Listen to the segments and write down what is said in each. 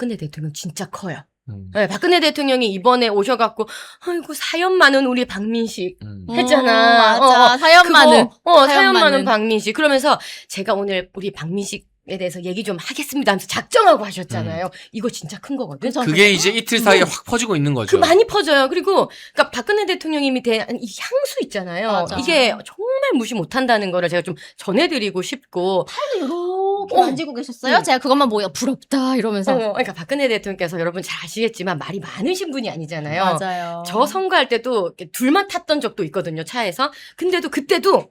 박근혜 대통령 진짜 커요. 네, 박근혜 대통령이 이번에 오셔갖고, 아이고, 사연 많은 우리 박민식 했잖아. 맞아. 사연 많은. 사연 많은 박민식. 그러면서 제가 오늘 우리 박민식에 대해서 얘기 좀 하겠습니다 하면서 작정하고 하셨잖아요. 이거 진짜 큰 거거든. 그게 이제 이틀 사이에 확 퍼지고 있는 거죠. 많이 퍼져요. 그리고, 그러니까 박근혜 대통령님이 대한 이 향수 있잖아요. 맞아. 이게 정말 무시 못한다는 거를 제가 좀 전해드리고 싶고. 팔도 이렇게 만지고 계셨어요? 제가 그것만 보고 부럽다 이러면서. 그러니까 박근혜 대통령께서 여러분 잘 아시겠지만 말이 많으신 분이 아니잖아요. 맞아요. 저 선거할 때도 이렇게 둘만 탔던 적도 있거든요, 차에서. 근데도 그때도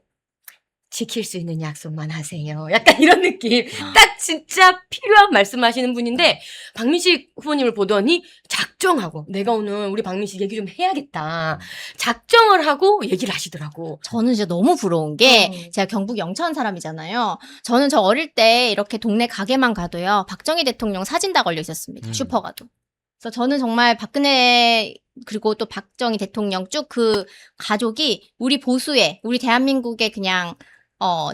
지킬 수 있는 약속만 하세요. 약간 이런 느낌. 딱 진짜 필요한 말씀하시는 분인데 박민식 후보님을 보더니 작정하고 내가 오늘 우리 박민식 얘기 좀 해야겠다. 작정을 하고 얘기를 하시더라고. 저는 진짜 너무 부러운 게 제가 경북 영천 사람이잖아요. 저는 저 어릴 때 이렇게 동네 가게만 가도요. 박정희 대통령 사진 다 걸려 있었습니다. 슈퍼 가도. 그래서 저는 정말 박근혜 그리고 또 박정희 대통령 쭉 그 가족이 우리 보수의 우리 대한민국의 그냥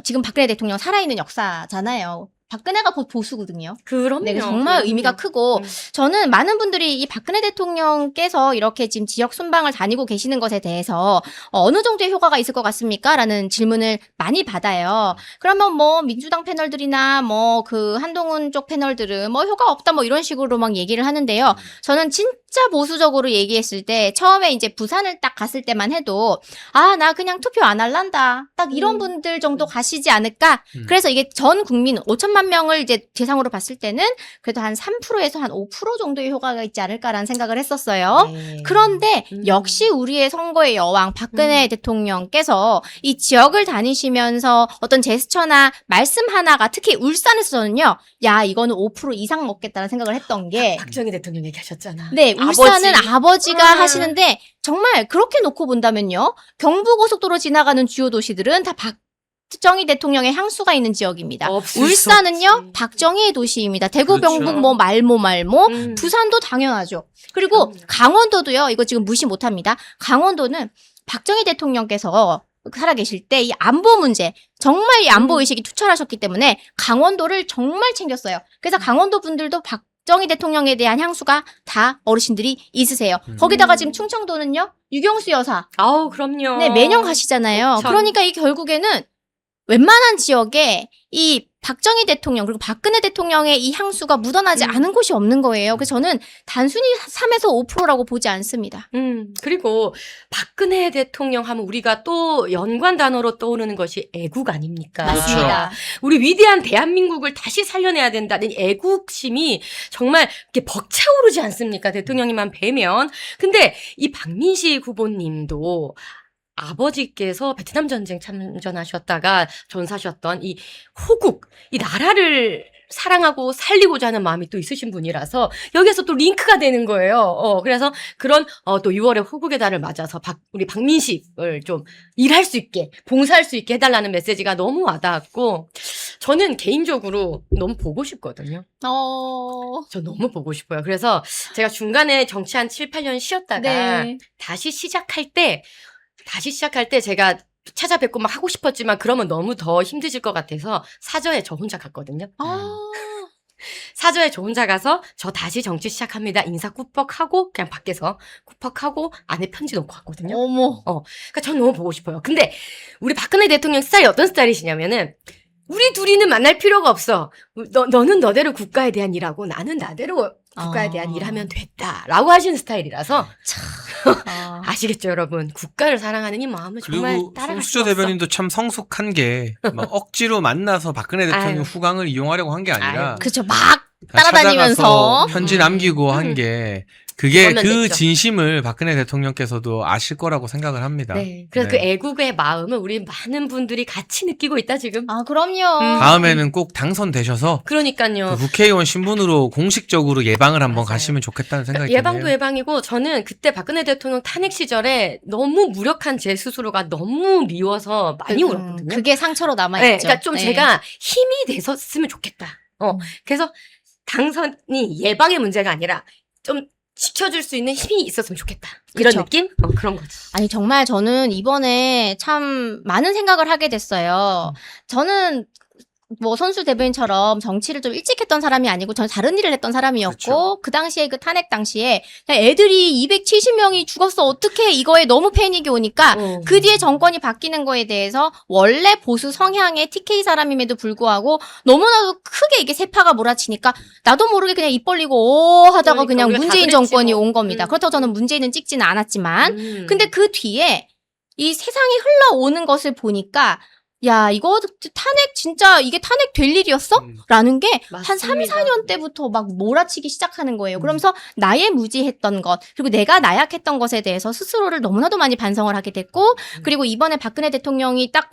지금 박근혜 대통령 살아있는 역사잖아요. 박근혜가 곧 보수거든요. 그럼요. 네, 정말 의미가 크고 저는 많은 분들이 이 박근혜 대통령께서 이렇게 지금 지역 순방을 다니고 계시는 것에 대해서 어느 정도의 효과가 있을 것 같습니까? 라는 질문을 많이 받아요. 그러면 뭐 민주당 패널들이나 뭐 그 한동훈 쪽 패널들은 뭐 효과 없다 뭐 이런 식으로 막 얘기를 하는데요. 저는 진짜 보수적으로 얘기했을 때 처음에 이제 부산을 딱 갔을 때만 해도 나 그냥 투표 안 할란다. 딱 이런 분들 정도 가시지 않을까? 그래서 이게 전 국민 5천만 명을 이제 대상으로 봤을 때는 그래도 한 3%에서 한 5% 정도의 효과가 있지 않을까라는 생각을 했었어요. 네. 그런데 역시 우리의 선거의 여왕 박근혜 대통령께서 이 지역을 다니시면서 어떤 제스처나 말씀 하나가 특히 울산에서는요. 야 이거는 5% 이상 먹겠다는 생각을 했던 게 박정희 대통령 얘기하셨잖아. 네, 울산은 아버지가 하시는데 정말 그렇게 놓고 본다면요. 경부고속도로 지나가는 주요 도시들은 다 박정희 대통령의 향수가 있는 지역입니다. 울산은요, 박정희의 도시입니다. 대구, 그렇죠. 병북, 뭐 말모, 부산도 당연하죠. 그리고 강원도도요, 이거 지금 무시 못합니다. 강원도는 박정희 대통령께서 살아계실 때 이 안보 문제, 정말 이 안보 의식이 투철하셨기 때문에 강원도를 정말 챙겼어요. 그래서 강원도 분들도 박정희 대통령에 대한 향수가 다 어르신들이 있으세요. 거기다가 지금 충청도는요, 유경수 여사. 아우, 그럼요. 네, 매년 가시잖아요. 그러니까 이 결국에는 웬만한 지역에 이 박정희 대통령 그리고 박근혜 대통령의 이 향수가 묻어나지 않은 곳이 없는 거예요. 그래서 저는 단순히 3에서 5%라고 보지 않습니다. 그리고 박근혜 대통령 하면 우리가 또 연관 단어로 떠오르는 것이 애국 아닙니까? 맞습니다. 우리 위대한 대한민국을 다시 살려내야 된다는 애국심이 정말 이렇게 벅차오르지 않습니까? 대통령님만 뵈면. 근데 이 박민식 후보님도 아버지께서 베트남 전쟁 참전하셨다가 전사하셨던 이 호국, 이 나라를 사랑하고 살리고자 하는 마음이 또 있으신 분이라서 여기에서 또 링크가 되는 거예요. 그래서 그런 또 6월에 호국의 달을 맞아서 우리 박민식을 좀 일할 수 있게, 봉사할 수 있게 해달라는 메시지가 너무 와닿았고 저는 개인적으로 너무 보고 싶거든요. 저 너무 보고 싶어요. 그래서 제가 중간에 정치 한 7, 8년 쉬었다가 다시 시작할 때 제가 찾아뵙고 막 하고 싶었지만 그러면 너무 더 힘드실 것 같아서 사저에 저 혼자 갔거든요. 사저에 저 혼자 가서 저 다시 정치 시작합니다. 인사 꾸벅하고 그냥 밖에서 꾸벅하고 안에 편지 놓고 왔거든요. 어머. 그러니까 전 너무 보고 싶어요. 근데 우리 박근혜 대통령 스타일이 어떤 스타일이시냐면은 우리 둘이는 만날 필요가 없어. 너는 너대로 국가에 대한 일하고 나는 나대로 국가에 대한 일하면 됐다라고 하시는 스타일이라서 아시겠죠 여러분. 국가를 사랑하는 이 마음을 정말 그리고 따라갈 수 송수저 없어. 대변인도 참 성숙한 게 막 억지로 만나서 박근혜 대통령 후광을 이용하려고 한 게 아니라 그렇죠. 막 따라다니면서 찾아가서 편지 남기고 한 게 그게 그 됐죠. 진심을 박근혜 대통령께서도 아실 거라고 생각을 합니다. 네. 그래서 그 애국의 마음을 우리 많은 분들이 같이 느끼고 있다 지금. 그럼요. 다음에는 꼭 당선되셔서 그러니까요. 그 국회의원 신분으로 공식적으로 예방을 한번 맞아요. 가시면 좋겠다는 생각이 예방도 드네요. 예방이고 저는 그때 박근혜 대통령 탄핵 시절에 너무 무력한 제 스스로가 너무 미워서 많이 울었거든요. 그게 상처로 남아있죠. 네, 그러니까 좀 제가 힘이 됐었으면 좋겠다. 그래서 당선이 예방의 문제가 아니라 좀 지켜줄 수 있는 힘이 있었으면 좋겠다. 이런 그쵸. 느낌? 그런 거지. 아니 정말 저는 이번에 참 많은 생각을 하게 됐어요. 저는 뭐 선수 대변인처럼 정치를 좀 일찍 했던 사람이 아니고 전 다른 일을 했던 사람이었고 그렇죠. 그 당시에 그 탄핵 당시에 그냥 애들이 270명이 죽었어 어떻게 이거에 너무 패닉이 오니까 그 뒤에 정권이 바뀌는 거에 대해서 원래 보수 성향의 TK 사람임에도 불구하고 너무나도 크게 이게 세파가 몰아치니까 나도 모르게 그냥 입 벌리고 오 하다가 그러니까 그냥 우리가 다 문재인 그랬지 정권이 뭐. 온 겁니다. 그렇다고 저는 문재인은 찍지는 않았지만 근데 근데 그 뒤에 이 세상이 흘러오는 것을 보니까 야 이거 탄핵 진짜 이게 탄핵 될 일이었어? 라는 게 한 3, 4년 때부터 막 몰아치기 시작하는 거예요. 그러면서 나의 무지했던 것 그리고 내가 나약했던 것에 대해서 스스로를 너무나도 많이 반성을 하게 됐고 그리고 이번에 박근혜 대통령이 딱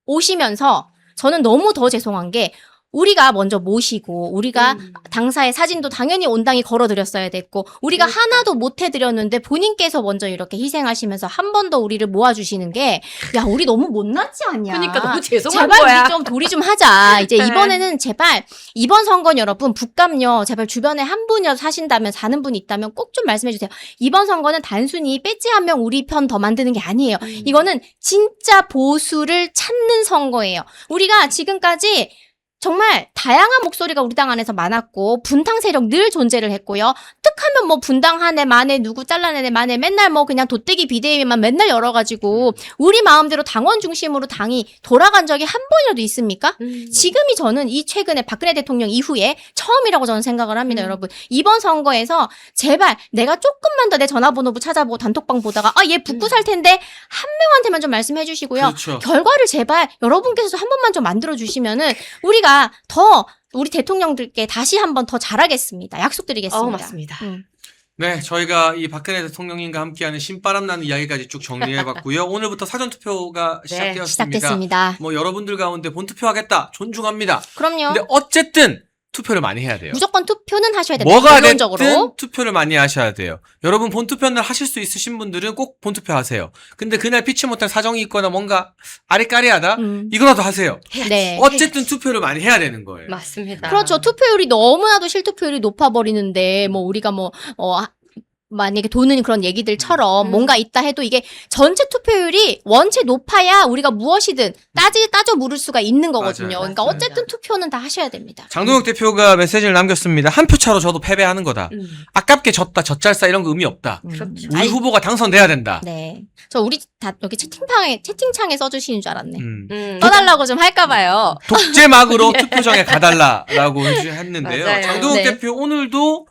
오시면서 저는 너무 더 죄송한 게 우리가 먼저 모시고 우리가 당사의 사진도 당연히 온당히 걸어드렸어야 됐고 우리가 그러니까. 하나도 못 해드렸는데 본인께서 먼저 이렇게 희생하시면서 한 번 더 우리를 모아주시는 게 야 우리 너무 못났지 않냐. 그러니까 너무 죄송한 제발 거야. 우리 좀 도리 좀 하자. 이제 네. 이번에는 제발 이번 선거는 여러분 북감요 제발 주변에 한 분이라도 사신다면 사는 분이 있다면 꼭 좀 말씀해 주세요. 이번 선거는 단순히 배지 한 명 우리 편 더 만드는 게 아니에요. 이거는 진짜 보수를 찾는 선거예요. 우리가 지금까지 정말 다양한 목소리가 우리 당 안에서 많았고 분당 세력 늘 존재를 했고요. 뜩하면 뭐 분당 한 해 만에 누구 잘라내네 만에 맨날 뭐 그냥 도떼기 비대위만 맨날 열어가지고 우리 마음대로 당원 중심으로 당이 돌아간 적이 한 번이라도 있습니까? 지금이 저는 이 최근에 박근혜 대통령 이후에 처음이라고 저는 생각을 합니다, 여러분. 이번 선거에서 제발 내가 조금만 더 내 전화번호부 찾아보고 단톡방 보다가 아, 얘 붙고 살 텐데 한 명한테만 좀 말씀해 주시고요. 그렇죠. 결과를 제발 여러분께서 한 번만 좀 만들어 주시면은 우리가 더 우리 대통령들께 다시 한번 더 잘하겠습니다. 약속드리겠습니다. 맞습니다. 네, 저희가 이 박근혜 대통령님과 함께하는 신바람 나는 이야기까지 쭉 정리해봤고요. 오늘부터 사전투표가 네, 시작되었습니다. 시작됐습니다. 뭐 여러분들 가운데 본투표하겠다. 존중합니다. 그럼요. 근데 어쨌든 투표를 많이 해야 돼요. 무조건 투표는 하셔야 됩니다. 뭐가 결론적으로. 됐든 투표를 많이 하셔야 돼요. 여러분 본투표날 하실 수 있으신 분들은 꼭 본투표 하세요. 근데 그날 피치 못할 사정이 있거나 뭔가 아리까리하다? 이거라도 하세요. 네. 어쨌든 투표를 많이 해야 되는 거예요. 맞습니다. 그렇죠. 투표율이 너무나도 실투표율이 높아버리는데 뭐 우리가 만약에 도는 그런 얘기들처럼 뭔가 있다 해도 이게 전체 투표율이 원체 높아야 우리가 무엇이든 따져 물을 수가 있는 거거든요. 맞아요. 그러니까 맞습니다. 어쨌든 투표는 다 하셔야 됩니다. 장동혁 대표가 메시지를 남겼습니다. 한 표 차로 저도 패배하는 거다. 아깝게 졌다, 젖잘싸 이런 거 의미 없다. 그렇죠. 우리 후보가 당선돼야 된다. 네. 저 우리 다 여기 채팅창에 써주시는 줄 알았네. 음. 써달라고 좀 할까봐요. 독재막으로 투표장에 가달라라고 했는데요. 맞아요. 장동혁 네. 대표 오늘도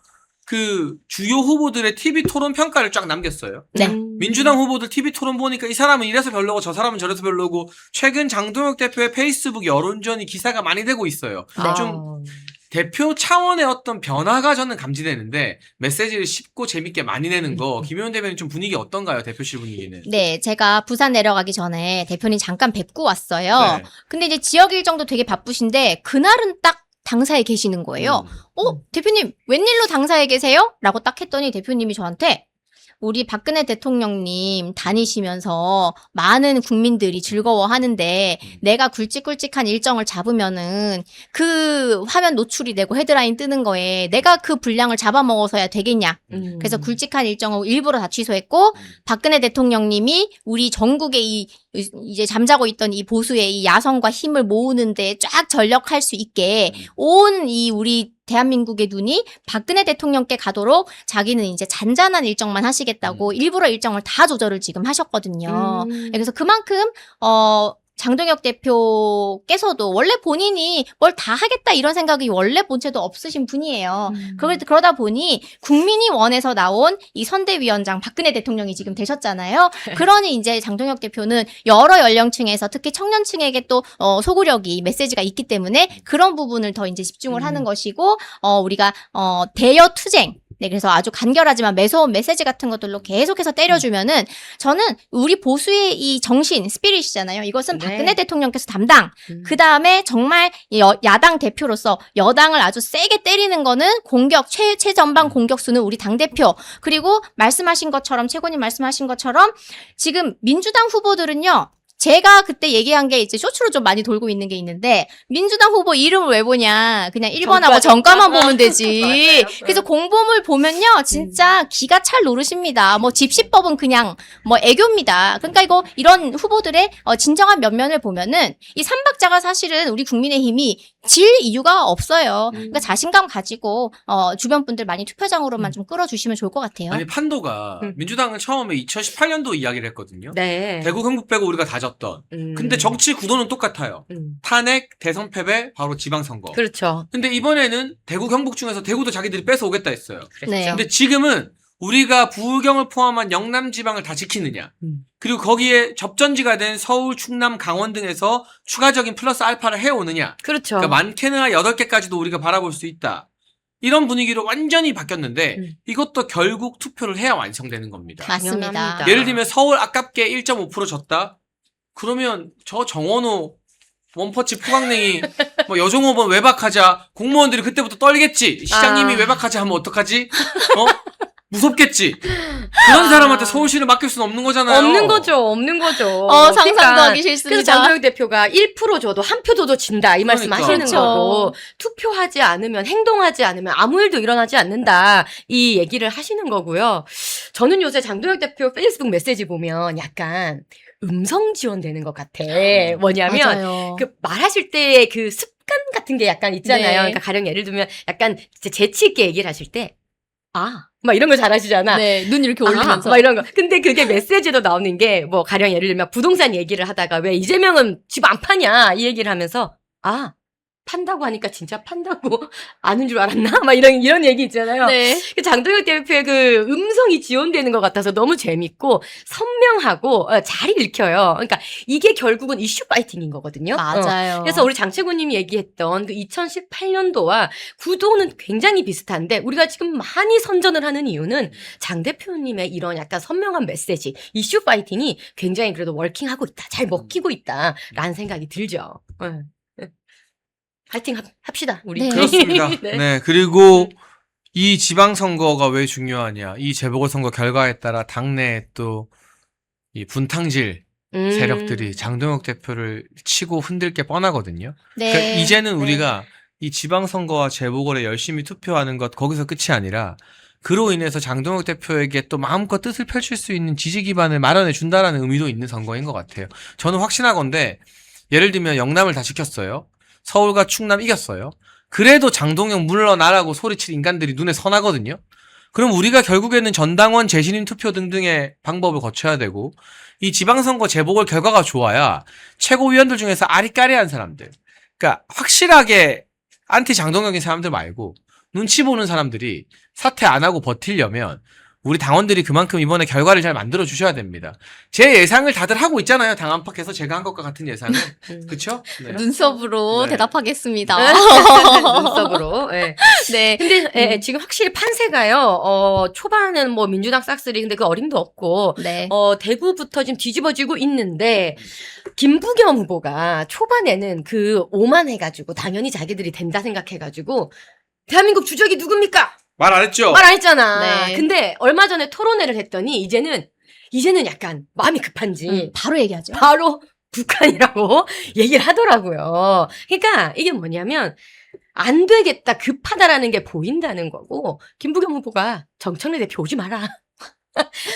그 주요 후보들의 TV 토론 평가를 쫙 남겼어요. 네. 민주당 후보들 TV 토론 보니까 이 사람은 이래서 별로고 저 사람은 저래서 별로고 최근 장동혁 대표의 페이스북 여론전이 기사가 많이 되고 있어요. 네. 좀 대표 차원의 어떤 변화가 저는 감지되는데 메시지를 쉽고 재밌게 많이 내는 거 김효연 대변인 좀 분위기 어떤가요? 대표실 분위기는. 네, 제가 부산 내려가기 전에 대표님 잠깐 뵙고 왔어요. 네. 근데 이제 지역 일정도 되게 바쁘신데 그날은 딱 당사에 계시는 거예요. 대표님 웬일로 당사에 계세요? 라고 딱 했더니 대표님이 저한테 우리 박근혜 대통령님 다니시면서 많은 국민들이 즐거워하는데 내가 굵직굵직한 일정을 잡으면은 그 화면 노출이 되고 헤드라인 뜨는 거에 내가 그 분량을 잡아먹어서야 되겠냐. 그래서 굵직한 일정을 일부러 다 취소했고 박근혜 대통령님이 우리 전국의 이제 잠자고 있던 이 보수의 이 야성과 힘을 모으는데 쫙 전력할 수 있게 온 이 우리 대한민국의 눈이 박근혜 대통령께 가도록 자기는 이제 잔잔한 일정만 하시겠다고 일부러 일정을 다 조절을 지금 하셨거든요. 그래서 그만큼 장동혁 대표께서도 원래 본인이 뭘 다 하겠다 이런 생각이 원래 본체도 없으신 분이에요. 그러다 보니 국민이 원해서 나온 이 선대위원장 박근혜 대통령이 지금 되셨잖아요. 그러니 이제 장동혁 대표는 여러 연령층에서 특히 청년층에게 또 소구력이 메시지가 있기 때문에 그런 부분을 더 이제 집중을 하는 것이고 우리가 대여 투쟁 네, 그래서 아주 간결하지만 매서운 메시지 같은 것들로 계속해서 때려주면은 저는 우리 보수의 이 정신, 스피릿이잖아요. 이것은 네. 박근혜 대통령께서 담당. 그 다음에 정말 야당 대표로서 여당을 아주 세게 때리는 거는 최전방 공격수는 우리 당대표. 그리고 말씀하신 것처럼, 최고님 말씀하신 것처럼 지금 민주당 후보들은요, 제가 그때 얘기한 게 이제 쇼츠로 좀 많이 돌고 있는 게 있는데 민주당 후보 이름을 왜 보냐 그냥 1번하고 정가만 보면 되지. 맞아요. 그래서 공보물 보면요 진짜 기가 찰 노릇입니다. 뭐 집시법은 그냥 뭐 애교입니다. 그러니까 이런 후보들의 진정한 면면을 보면은 이 삼박자가 사실은 우리 국민의힘이 질 이유가 없어요. 그러니까 자신감 가지고 주변 분들 많이 투표장으로만 좀 끌어주시면 좋을 것 같아요. 아니 판도가 민주당은 처음에 2018년도 이야기를 했거든요. 네. 대구 경북 빼고 우리가 다 졌던. 근데 정치 구도는 똑같아요. 탄핵, 대선 패배, 바로 지방선거. 그렇죠. 근데 이번에는 대구 경북 중에서 대구도 자기들이 뺏어오겠다 했어요. 네. 근데 지금은 우리가 부경을 포함한 영남 지방을 다 지키느냐. 그리고 거기에 접전지가 된 서울, 충남, 강원 등에서 추가적인 플러스 알파를 해오느냐. 그렇죠. 그러니까 많게는 8개까지도 우리가 바라볼 수 있다. 이런 분위기로 완전히 바뀌었는데 이것도 결국 투표를 해야 완성되는 겁니다. 맞습니다. 당연합니다. 예를 들면 서울 아깝게 1.5% 졌다? 그러면 저 정원호 원퍼치 포강냉이 뭐 여종업원 외박하자 공무원들이 그때부터 떨겠지. 시장님이 외박하자 하면 어떡하지? 무섭겠지. 그런 사람한테 서울시를 맡길 수는 없는 거잖아요. 없는 거죠. 상상도 하기 싫습니다. 그래서 장도혁 대표가 1% 줘도 한 표 줘도 진다 이 말씀 그러니까. 하시는 그렇죠. 거고 투표하지 않으면 행동하지 않으면 아무 일도 일어나지 않는다 이 얘기를 하시는 거고요. 저는 요새 장도혁 대표 페이스북 메시지 보면 약간 음성 지원되는 것 같아. 뭐냐면 맞아요. 그 말하실 때 그 습관 같은 게 약간 있잖아요. 네. 그러니까 가령 예를 들면 약간 재치 있게 얘기를 하실 때 막 이런 거 잘하시잖아. 네, 눈 이렇게 올리면서. 막 이런 거. 근데 그게 메시지도 나오는 게, 뭐, 가령 예를 들면 부동산 얘기를 하다가 왜 이재명은 집 안 파냐? 이 얘기를 하면서, 판다고 하니까 진짜 판다고 아는 줄 알았나? 막 이런 얘기 있잖아요. 네. 장도혁 대표의 그 음성이 지원되는 것 같아서 너무 재밌고, 선명하고, 잘 읽혀요. 그러니까 이게 결국은 이슈 파이팅인 거거든요. 맞아요. 그래서 우리 장채구님이 얘기했던 그 2018년도와 구도는 굉장히 비슷한데 우리가 지금 많이 선전을 하는 이유는 장 대표님의 이런 약간 선명한 메시지, 이슈 파이팅이 굉장히 그래도 워킹하고 있다, 잘 먹히고 있다라는 생각이 들죠. 파이팅 합시다 우리. 네. 그렇습니다. 네. 네. 그리고 이 지방선거가 왜 중요하냐. 이 재보궐선거 결과에 따라 당내에 또 이 분탕질 세력들이 장동혁 대표를 치고 흔들 게 뻔하거든요. 네. 그러니까 이제는 우리가 이 지방선거와 재보궐에 열심히 투표하는 것 거기서 끝이 아니라 그로 인해서 장동혁 대표에게 또 마음껏 뜻을 펼칠 수 있는 지지 기반을 마련해 준다라는 의미도 있는 선거인 것 같아요. 저는 확신하건대 예를 들면 영남을 다 지켰어요. 서울과 충남 이겼어요. 그래도 장동혁 물러나라고 소리칠 인간들이 눈에 선하거든요. 그럼 우리가 결국에는 전당원 재신임 투표 등등의 방법을 거쳐야 되고 이 지방선거 재보궐 결과가 좋아야 최고위원들 중에서 아리까리한 사람들, 그러니까 확실하게 안티 장동혁인 사람들 말고 눈치 보는 사람들이 사퇴 안 하고 버티려면 우리 당원들이 그만큼 이번에 결과를 잘 만들어 주셔야 됩니다. 제 예상을 다들 하고 있잖아요. 당 안팎에서 제가 한 것과 같은 예상을. 그렇죠? 네. 눈썹으로 네. 대답하겠습니다. 눈썹으로. 네. 네. 근데 지금 확실히 판세가요. 초반에는 뭐 민주당 싹쓸이 근데 그 어림도 없고 네. 대구부터 지금 뒤집어지고 있는데 김부겸 후보가 초반에는 그 오만해가지고 당연히 자기들이 된다 생각해가지고 대한민국 주적이 누굽니까? 말 안 했죠? 말 안 했잖아. 네. 근데 얼마 전에 토론회를 했더니 이제는 약간 마음이 급한지 바로 얘기하죠. 바로 북한이라고 얘기를 하더라고요. 그러니까 이게 뭐냐면 안 되겠다, 급하다라는 게 보인다는 거고 김부겸 후보가 정청래 대표 오지 마라.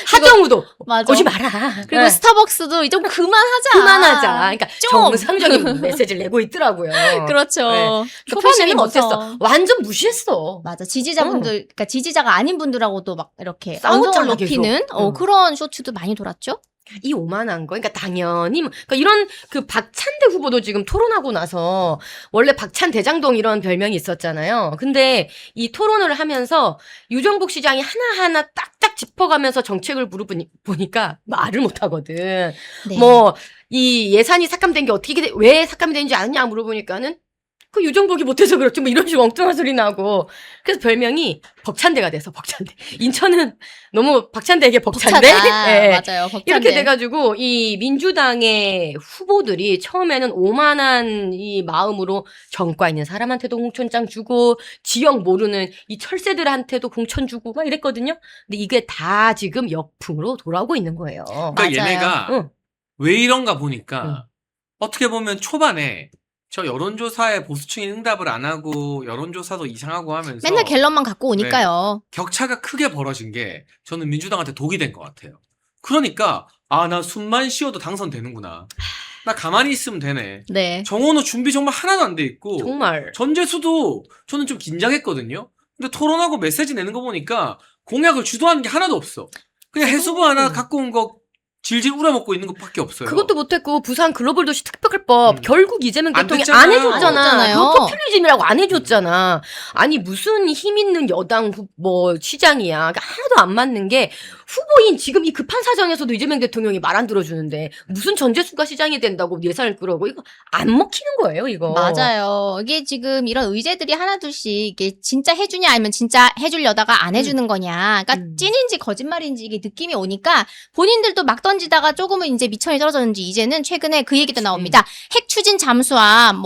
하정우도 맞아. 오지 마라. 그리고 네. 스타벅스도 좀 그만하자. 그만하자. 그러니까 좀. 정상적인 메시지를 내고 있더라고요. 그렇죠. 네. 그 초반에는 표심이 어땠어? 무서워. 완전 무시했어. 맞아. 지지자분들, 그러니까 지지자가 아닌 분들하고도 막 이렇게 싸웠잖아, 언성을 높이는 계속. 그런 쇼츠도 많이 돌았죠. 이 오만한 거. 그러니까 당연히 그러니까 이런 그 박찬대 후보도 지금 토론하고 나서 원래 박찬 대장동 이런 별명이 있었잖아요. 근데 이 토론을 하면서 유정복 시장이 하나하나 딱딱 짚어가면서 정책을 물어보니까 말을 못 하거든. 네. 뭐 이 예산이 삭감된 게 왜 삭감이 되는지 아느냐 물어보니까는 그 유정복이 못해서 그렇지 뭐 이런 식으로 엉뚱한 소리 나고 그래서 별명이 벅찬대가 돼서 벅찬대. 인천은 너무 박찬대에게 벅찬대. 벅차다. 네. 맞아요. 벅찬데. 이렇게 돼가지고 이 민주당의 후보들이 처음에는 오만한 이 마음으로 정과 있는 사람한테도 공천장 주고 지역 모르는 이 철새들한테도 공천 주고 막 이랬거든요. 근데 이게 다 지금 역풍으로 돌아오고 있는 거예요. 그러니까 맞아요. 얘네가 응. 왜 이런가 보니까 어떻게 보면 초반에 저 여론조사에 보수층이 응답을 안 하고 여론조사도 이상하고 하면서 맨날 갤럽만 갖고 오니까요. 격차가 크게 벌어진 게 저는 민주당한테 독이 된 것 같아요. 그러니까 나 숨만 쉬어도 당선되는구나. 나 가만히 있으면 되네. 네. 정원호 준비 정말 하나도 안 돼 있고 정말. 전재수도 저는 좀 긴장했거든요. 근데 토론하고 메시지 내는 거 보니까 공약을 주도하는 게 하나도 없어. 그냥 해수부 하나 갖고 온 거 질질 우려먹고 있는 것밖에 없어요. 그것도 못했고 부산 글로벌 도시 특별법 결국 이재명 안 대통령이 됐잖아요. 안 해줬잖아. 안 그거 했잖아요. 포퓰리즘이라고 안 해줬잖아. 아니 무슨 힘 있는 여당 시장이야. 그러니까 하나도 안 맞는 게 후보인 지금 이 급한 사정에서도 이재명 대통령이 말 안 들어주는데 무슨 전재수가 시장이 된다고 예산을 끌어고 이거 안 먹히는 거예요 이거. 맞아요. 이게 지금 이런 의제들이 하나둘씩 이게 진짜 해주냐 아니면 진짜 해주려다가 안 해주는 거냐. 그러니까 찐인지 거짓말인지 이게 느낌이 오니까 본인들도 막 던지다가 조금은 이제 미천이 떨어졌는지 이제는 최근에 그 얘기도 나옵니다. 핵 추진 잠수함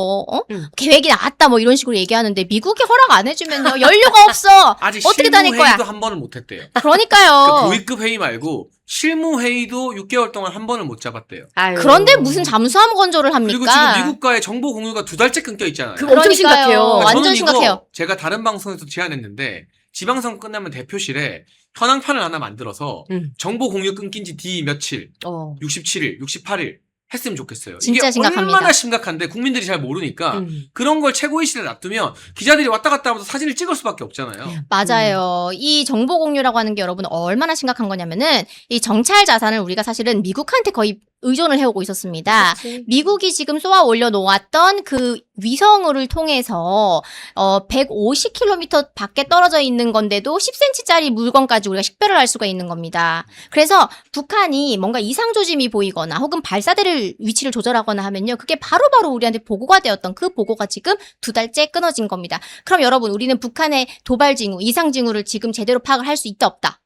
계획이 나왔다 뭐 이런 식으로 얘기하는데 미국이 허락 안 해주면요 연료가 없어. 아직 어떻게 다닐 거야? 실무회의도 한 번을 못했대요. 그러니까요. 고위급 회의 말고 실무회의도 6개월 동안 한 번을 못 잡았대요. 아유. 그런데 무슨 잠수함 건조를 합니까? 그리고 지금 미국과의 정보 공유가 2달째 끊겨 있잖아요. 그거 엄청 그러니까요. 심각해요. 완전 저는 심각해요. 이거 제가 다른 방송에서 제안했는데 지방선거 끝나면 대표실에 현황판을 하나 만들어서 정보 공유 끊긴 지 D 며칠, 67일, 68일 했으면 좋겠어요. 진짜 이게 심각합니다. 얼마나 심각한데 국민들이 잘 모르니까 그런 걸 최고위실에 놔두면 기자들이 왔다 갔다 하면서 사진을 찍을 수밖에 없잖아요. 맞아요. 이 정보 공유라고 하는 게 여러분 얼마나 심각한 거냐면은 이 정찰 자산을 우리가 사실은 미국한테 거의 의존을 해오고 있었습니다. 그치. 미국이 지금 쏘아 올려놓았던 그 위성을 통해서 150km 밖에 떨어져 있는 건데도 10cm짜리 물건까지 우리가 식별을 할 수가 있는 겁니다. 그래서 북한이 뭔가 이상 조짐이 보이거나 혹은 발사대를 위치를 조절하거나 하면요. 그게 바로바로 우리한테 보고가 되었던 그 보고가 지금 2달째 끊어진 겁니다. 그럼 여러분 우리는 북한의 도발 징후, 이상 징후를 지금 제대로 파악을 할 수 있다 없다?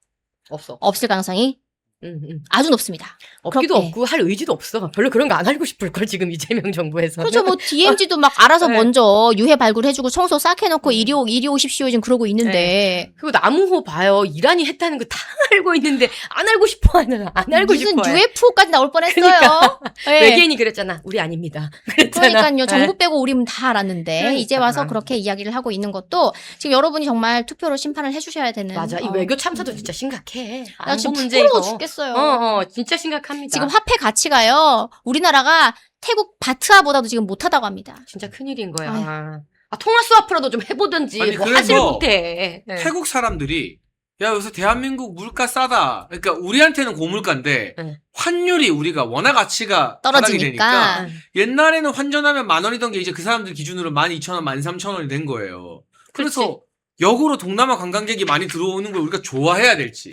없어. 없을 가능성이 아주 높습니다. 없기도 그렇게. 없고 할 의지도 없어. 별로 그런 거 안 알고 싶을 걸 지금 이재명 정부에서. 그렇죠. 뭐 DMZ도 막 알아서 네. 먼저 유해 발굴해주고 청소 싹 해놓고 이리 오십시오 지금 그러고 있는데 그리고 나무호 봐요. 이란이 했다는 거 다 알고 있는데 안 알고 싶어 하는 안 알고 무슨 싶어. UFO까지 나올 뻔했어요. 그러니까. 네. 외계인이 그랬잖아. 우리 아닙니다. 그랬잖아. 그러니까요. 정부 빼고 우리는 다 알았는데 그러니까. 이제 와서 그렇게 이야기를 하고 있는 것도 지금 여러분이 정말 투표로 심판을 해주셔야 되는. 맞아. 이 외교 참사도 진짜 심각해. 나 지금 안보 부끄러워 죽겠어요. 진짜 심각합니다. 지금 화폐 가치가요. 우리나라가 태국 바트아보다도 지금 못하다고 합니다. 진짜 큰일인 거야. 아유. 통화 스와프라도 좀 해보든지 아니, 뭐 그래서 하질 못해. 네. 태국 사람들이 야 요새 대한민국 물가 싸다. 그러니까 우리한테는 고물가인데 네. 환율이 우리가 원화 가치가 바닥이 되니까 떨어지니까. 옛날에는 환전하면 10,000원이던 게 이제 그 사람들 기준으로 12,000원, 13,000원이 된 거예요. 그래서 역으로 동남아 관광객이 많이 들어오는 걸 우리가 좋아해야 될지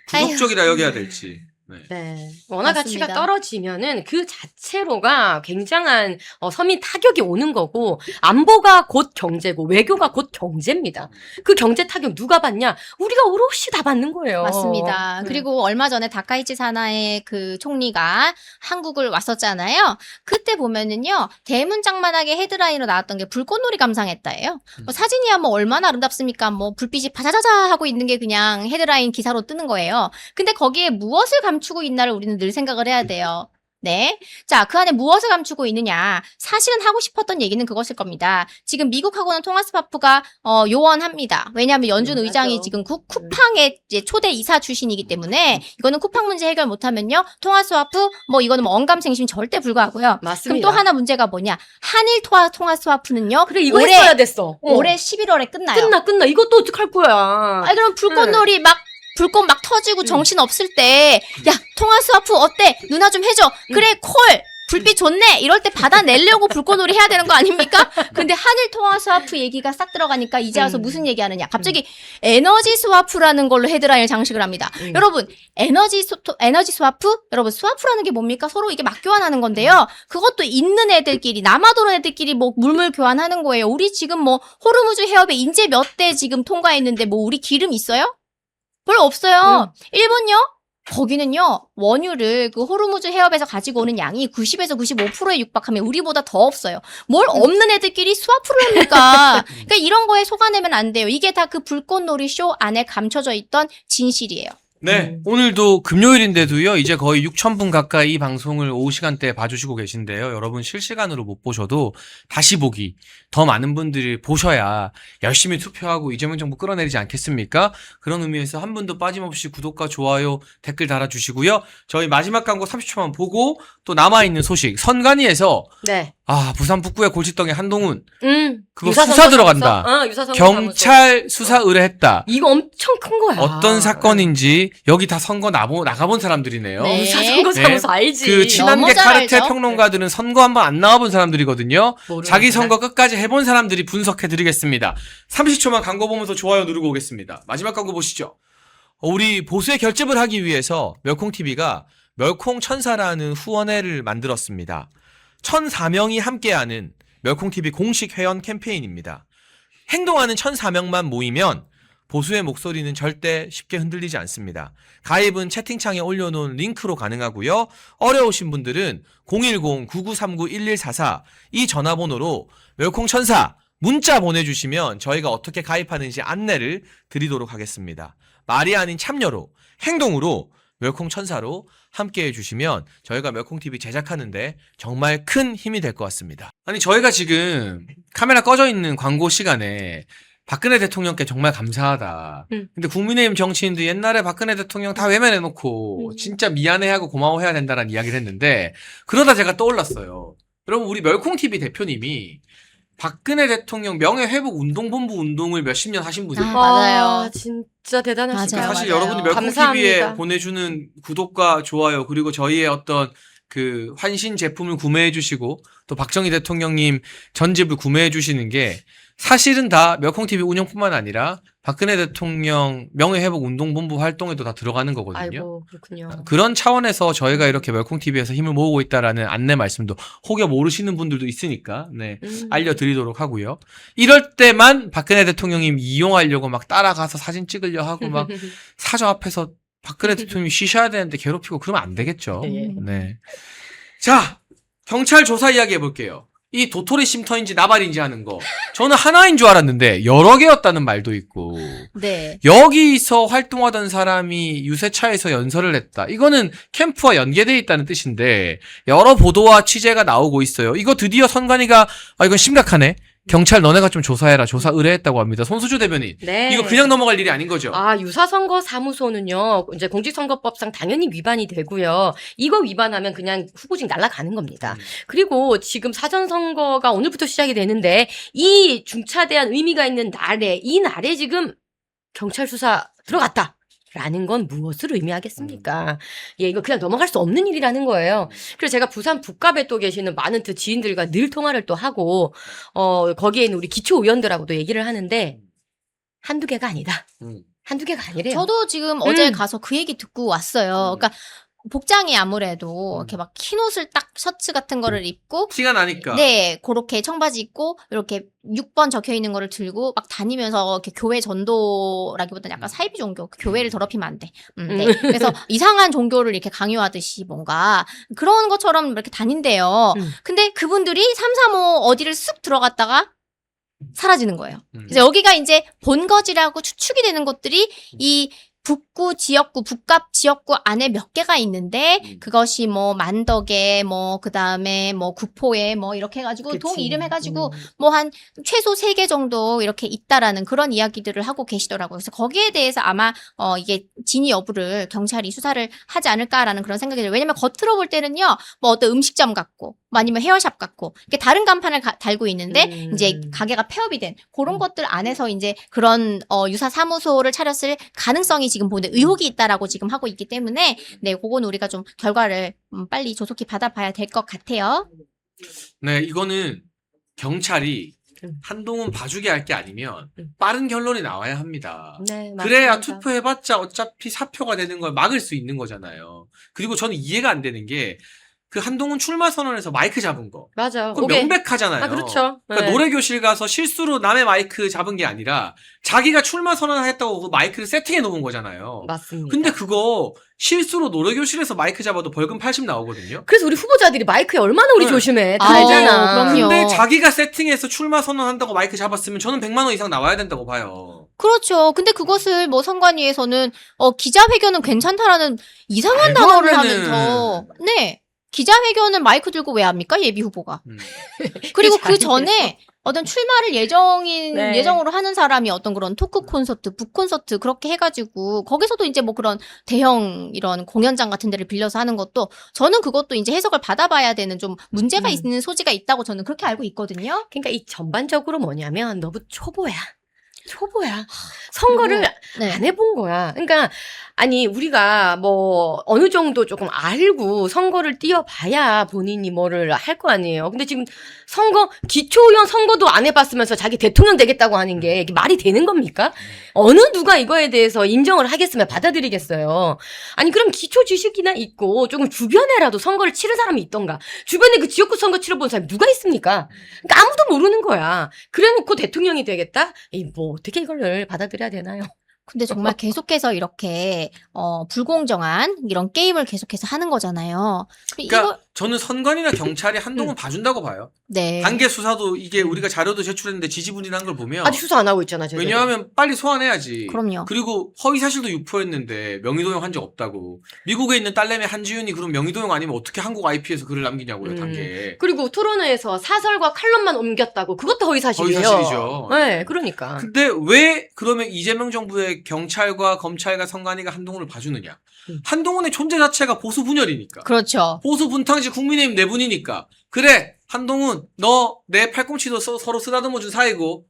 부족적이라 여겨야 될지. 네. 원화 맞습니다. 가치가 떨어지면은 그 자체로가 굉장한 서민 타격이 오는 거고 안보가 곧 경제고 외교가 곧 경제입니다. 그 경제 타격 누가 받냐? 우리가 오롯이 다 받는 거예요. 맞습니다. 그리고 얼마 전에 다카이치 사나의 그 총리가 한국을 왔었잖아요. 그때 보면은요, 대문짝만하게 헤드라인으로 나왔던 게 불꽃놀이 감상했다예요. 뭐 사진이야 뭐 얼마나 아름답습니까? 뭐 불빛이 바자자자 하고 있는 게 그냥 헤드라인 기사로 뜨는 거예요. 근데 거기에 무엇을 감추고 있나를 우리는 늘 생각을 해야 돼요. 네. 자, 그 안에 무엇을 감추고 있느냐. 사실은 하고 싶었던 얘기는 그것일 겁니다. 지금 미국하고는 통화스와프가 요원합니다. 왜냐하면 연준 의장이 맞아. 지금 쿠팡의 이제 초대 이사 출신이기 때문에 이거는 쿠팡 문제 해결 못하면요. 통화스와프 뭐 이거는 뭐 언감생심 절대 불가하고요. 맞습니다. 그럼 또 하나 문제가 뭐냐. 한일 통화스와프는요. 그래 이거 올해 했어야 됐어. 올해 11월에 끝나요. 끝나. 이것도 어떡할 거야. 아니 그럼 불꽃놀이 막 불꽃 막 터지고 정신 없을 때 야 통화스와프 어때? 누나 좀 해줘. 그래 콜 불빛 좋네. 이럴 때 받아내려고 불꽃놀이 해야 되는 거 아닙니까? 근데 한일 통화 스와프 얘기가 싹 들어가니까 이제 와서 무슨 얘기하느냐. 갑자기 에너지 스와프라는 걸로 헤드라인을 장식을 합니다. 여러분 에너지 스와프? 여러분 스와프라는 게 뭡니까? 서로 이게 막 교환하는 건데요. 그것도 있는 애들끼리 남아도는 애들끼리 뭐 물물 교환하는 거예요. 우리 지금 뭐 호르무즈 해협에 인제 몇 대 지금 통과했는데 뭐 우리 기름 있어요? 별로 없어요. 일본요? 거기는요, 원유를 그 호르무즈 해협에서 가지고 오는 양이 90에서 95%에 육박하면 우리보다 더 없어요. 뭘 없는 애들끼리 스와프를 합니까? 그러니까 이런 거에 속아내면 안 돼요. 이게 다 그 불꽃놀이 쇼 안에 감춰져 있던 진실이에요. 네, 오늘도 금요일인데도요, 이제 거의 6,000분 가까이 이 방송을 오후 시간대에 봐주시고 계신데요. 여러분 실시간으로 못 보셔도 다시 보기, 더 많은 분들이 보셔야 열심히 투표하고 이재명 정부 끌어내리지 않겠습니까? 그런 의미에서 한 분도 빠짐없이 구독과 좋아요, 댓글 달아주시고요. 저희 마지막 광고 30초만 보고 또 남아있는 소식, 선관위에서 네. 부산 북구의 골칫덩이 한동훈, 그거 유사선거 수사 들어간다. 사무소? 유사선거 경찰 수사 의뢰했다. 이거 엄청 큰 거야. 어떤 사건인지 여기 다 선거 나가본 사람들이네요. 네. 유사선거 사무소 알지. 그 친한계 너무 잘 카르텔 알죠. 평론가들은 선거 한번 안 나와본 사람들이거든요. 모르는구나. 자기 선거 끝까지 해본 사람들이 분석해드리겠습니다. 30초만 광고 보면서 좋아요 누르고 오겠습니다. 마지막 광고 보시죠. 우리 보수의 결집을 하기 위해서 멸콩TV가 멸콩천사라는 후원회를 만들었습니다. 1,004명이 함께하는 멸콩TV 공식 회원 캠페인입니다. 행동하는 1,004명만 모이면 보수의 목소리는 절대 쉽게 흔들리지 않습니다. 가입은 채팅창에 올려놓은 링크로 가능하고요. 어려우신 분들은 010-9939-1144 이 전화번호로 멸콩천사 문자 보내주시면 저희가 어떻게 가입하는지 안내를 드리도록 하겠습니다. 말이 아닌 참여로, 행동으로 멸콩천사로 함께해 주시면 저희가 멸콩TV 제작하는데 정말 큰 힘이 될 것 같습니다. 아니 저희가 지금 카메라 꺼져 있는 광고 시간에 박근혜 대통령께 정말 감사하다. 근데 국민의힘 정치인도 옛날에 박근혜 대통령 다 외면해놓고 진짜 미안해하고 고마워해야 된다는 이야기를 했는데 그러다 제가 떠올랐어요. 여러분 우리 멸콩TV 대표님이 박근혜 대통령 명예회복운동본부 운동을 몇십 년 하신 분이에요. 맞아요. 진짜 대단하시다. 맞아요, 사실 맞아요. 여러분이 멸콩TV에 감사합니다. 보내주는 구독과 좋아요 그리고 저희의 어떤 그 환신 제품을 구매해 주시고 또 박정희 대통령님 전집을 구매해 주시는 게 사실은 다 멸콩TV 운영뿐만 아니라 박근혜 대통령 명예회복운동본부 활동에도 다 들어가는 거거든요. 아이고 그렇군요. 그런 차원에서 저희가 이렇게 멸콩TV에서 힘을 모으고 있다라는 안내 말씀도 혹여 모르시는 분들도 있으니까 네, 알려드리도록 하고요. 이럴 때만 박근혜 대통령님 이용하려고 막 따라가서 사진 찍으려 하고 막 사저 앞에서 박근혜 대통령이 쉬셔야 되는데 괴롭히고 그러면 안 되겠죠. 예. 네. 자, 경찰 조사 이야기 해볼게요. 이 도토리 쉼터인지 나발인지 하는 거. 저는 하나인 줄 알았는데 여러 개였다는 말도 있고. 네. 여기서 활동하던 사람이 유세차에서 연설을 했다. 이거는 캠프와 연계되어 있다는 뜻인데 여러 보도와 취재가 나오고 있어요. 이거 드디어 선관위가 이건 심각하네. 경찰 너네가 좀 조사해라. 조사 의뢰했다고 합니다. 손수주 대변인. 네. 이거 그냥 넘어갈 일이 아닌 거죠. 유사선거 사무소는요, 이제 공직선거법상 당연히 위반이 되고요. 이거 위반하면 그냥 후보직 날아가는 겁니다. 그리고 지금 사전선거가 오늘부터 시작이 되는데, 이 중차대한 의미가 있는 날에, 이 날에 지금 경찰 수사 들어갔다. 라는 건 무엇을 의미하겠습니까? 예, 이거 그냥 넘어갈 수 없는 일이라는 거예요. 그래서 제가 부산 북갑에 또 계시는 많은 지인들과 늘 통화를 또 하고, 거기에 있는 우리 기초의원들하고도 얘기를 하는데, 한두 개가 아니다. 한두 개가 아니래요. 저도 지금 어제 가서 그 얘기 듣고 왔어요. 그러니까 복장이 아무래도 이렇게 막 흰 옷을 딱 셔츠 같은 거를 입고 티가 나니까. 네, 그렇게 청바지 입고 이렇게 6번 적혀 있는 거를 들고 막 다니면서 이렇게 교회 전도라기보다는 약간 사이비 종교, 교회를 더럽히면 안 돼. 네. 그래서 이상한 종교를 이렇게 강요하듯이 뭔가 그런 것처럼 이렇게 다닌대요. 근데 그분들이 335 어디를 쓱 들어갔다가 사라지는 거예요. 그래서 여기가 이제 본거지라고 추측이 되는 곳들이 이 북구 지역구, 북갑 지역구 안에 몇 개가 있는데 그것이 뭐 만덕에 뭐 그다음에 뭐 구포에 뭐 이렇게 해가지고 동 그치. 이름 해가지고 뭐 한 최소 3개 정도 이렇게 있다라는 그런 이야기들을 하고 계시더라고요. 그래서 거기에 대해서 아마 이게 진위 여부를 경찰이 수사를 하지 않을까라는 그런 생각이 들어요. 왜냐면 겉으로 볼 때는요, 뭐 어떤 음식점 같고 뭐 아니면 헤어샵 같고 이렇게 다른 간판을 달고 있는데 이제 가게가 폐업이 된 그런 것들 안에서 이제 그런 유사 사무소를 차렸을 가능성이 지금 보는 의혹이 있다라고 지금 하고 있기 때문에 네, 그건 우리가 좀 결과를 빨리 조속히 받아봐야 될 것 같아요. 네, 이거는 경찰이 한동훈 봐주게 할 게 아니면 빠른 결론이 나와야 합니다. 네, 그래야 맞습니다. 투표해봤자 어차피 사표가 되는 걸 막을 수 있는 거잖아요. 그리고 저는 이해가 안 되는 게 그 한동훈 출마 선언에서 마이크 잡은 거. 맞아. 그건 오게. 명백하잖아요. 그렇죠. 그러니까 네. 노래교실 가서 실수로 남의 마이크 잡은 게 아니라 자기가 출마 선언했다고 그 마이크를 세팅해 놓은 거잖아요. 맞습니다. 근데 그거 실수로 노래교실에서 마이크 잡아도 벌금 80 나오거든요. 그래서 우리 후보자들이 마이크에 얼마나 우리 네. 조심해. 다 아우, 알잖아. 그럼요. 근데 자기가 세팅해서 출마 선언한다고 마이크 잡았으면 저는 100만 원 이상 나와야 된다고 봐요. 그렇죠. 근데 그것을 뭐 선관위에서는 기자회견은 괜찮다라는 이상한 말도 안 단어를 되는. 하면서 네. 기자회견은 마이크 들고 왜 합니까? 예비 후보가. 음. 그리고 그 자리에서. 전에 어떤 출마를 네. 예정으로 하는 사람이 어떤 그런 토크 콘서트, 북 콘서트 그렇게 해가지고 거기서도 이제 뭐 그런 대형 이런 공연장 같은 데를 빌려서 하는 것도 저는 그것도 이제 해석을 받아봐야 되는 좀 문제가 있는 소지가 있다고 저는 그렇게 알고 있거든요. 그러니까 이 전반적으로 뭐냐면 너무 초보야. 선거를 네. 안 해본 거야. 그러니까 아니 우리가 뭐 어느 정도 조금 알고 선거를 뛰어봐야 본인이 뭐를 할 거 아니에요. 근데 지금 기초의원 선거도 안 해봤으면서 자기 대통령 되겠다고 하는 게 이게 말이 되는 겁니까? 어느 누가 이거에 대해서 인정을 하겠으면 받아들이겠어요. 아니 그럼 기초 지식이나 있고 조금 주변에라도 선거를 치른 사람이 있던가. 주변에 그 지역구 선거 치러본 사람이 누가 있습니까? 그러니까 아무도 모르는 거야. 그래놓고 대통령이 되겠다? 뭐 어떻게 이걸 받아들여야 되나요? 근데 정말 계속해서 이렇게 불공정한 이런 게임을 계속해서 하는 거잖아요. 그러니까 저는 선관위나 경찰이 한동훈 봐준다고 봐요. 네. 단계 수사도 이게 우리가 자료도 제출했는데 지지부진한 걸 보면 아직 수사 안 하고 있잖아. 제대로. 왜냐하면 빨리 소환해야지. 그럼요. 그리고 허위사실도 유포했는데 명의도용 한 적 없다고. 미국에 있는 딸내미 한지윤이 그럼 명의도용 아니면 어떻게 한국 IP에서 글을 남기냐고요. 단계. 그리고 토론회에서 사설과 칼럼만 옮겼다고. 그것도 허위사실이에요. 허위사실이죠. 네, 그러니까. 근데 왜 그러면 이재명 정부의 경찰과 검찰과 선관위가 한동훈을 봐주느냐. 한동훈의 존재 자체가 보수 분열이니까. 그렇죠. 보수 분탕지 국민의힘 내분이니까. 그래 한동훈 너 내 팔꿈치도 서로 쓰다듬어준 사이고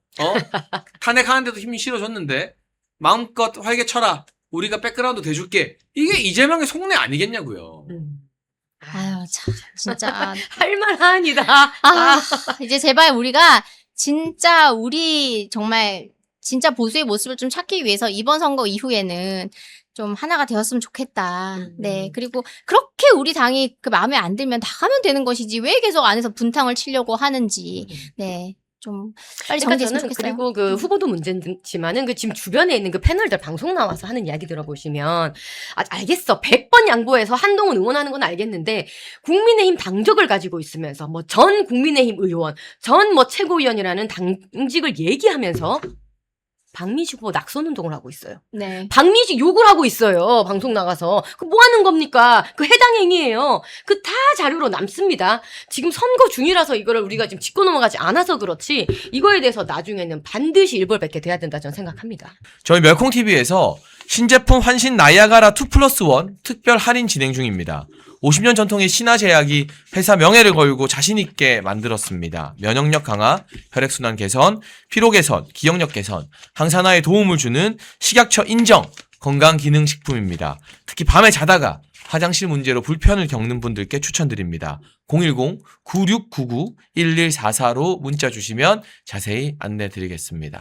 탄핵하는데도 힘이 실어줬는데 마음껏 활개 쳐라. 우리가 백그라운드 대줄게. 이게 이재명의 속내 아니겠냐고요. 아유 참 진짜 할만합니다. 이제 제발 우리가 진짜 우리 정말 진짜 보수의 모습을 좀 찾기 위해서 이번 선거 이후에는 좀 하나가 되었으면 좋겠다. 네. 그리고 그렇게 우리 당이 그 마음에 안 들면 나가면 되는 것이지 왜 계속 안에서 분탕을 치려고 하는지. 네. 좀 빨리 정리됐으면 좋겠어요. 그리고 그 후보도 문제지만은 그 지금 주변에 있는 그 패널들 방송 나와서 하는 이야기 들어보시면 알겠어. 100번 양보해서 한동훈 응원하는 건 알겠는데 국민의힘 당적을 가지고 있으면서 뭐 전 국민의힘 의원, 전 뭐 최고위원이라는 당직을 얘기하면서 박민식 후보 낙선 운동을 하고 있어요. 네. 박민식 욕을 하고 있어요. 방송 나가서. 그 뭐 하는 겁니까? 그 해당 행위예요. 그 다 자료로 남습니다. 지금 선거 중이라서 이거를 우리가 지금 짚고 넘어가지 않아서 그렇지 이거에 대해서 나중에는 반드시 일벌백계 돼야 된다 저는 생각합니다. 저희 멸콩TV에서 신제품 환신 나이아가라 2+1 특별 할인 진행 중입니다. 50년 전통의 신화제약이 회사 명예를 걸고 자신있게 만들었습니다. 면역력 강화, 혈액순환 개선, 피로 개선, 기억력 개선, 항산화에 도움을 주는 식약처 인정 건강기능식품입니다. 특히 밤에 자다가 화장실 문제로 불편을 겪는 분들께 추천드립니다. 010-9699-1144로 문자 주시면 자세히 안내 드리겠습니다.